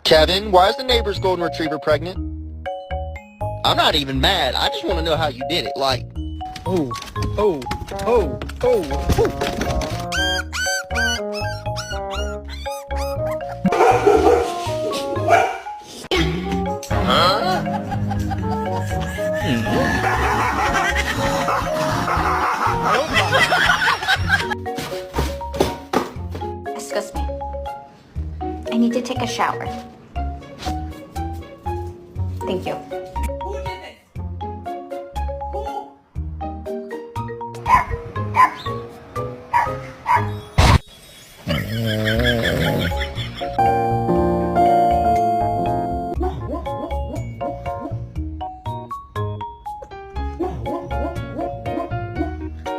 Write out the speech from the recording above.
Kevin, why is the neighbor's golden retriever pregnant? I'm not even mad. I just want to know how you did it. Like, oh, oh, oh, oh, Excuse me. I need to take a shower. Thank you.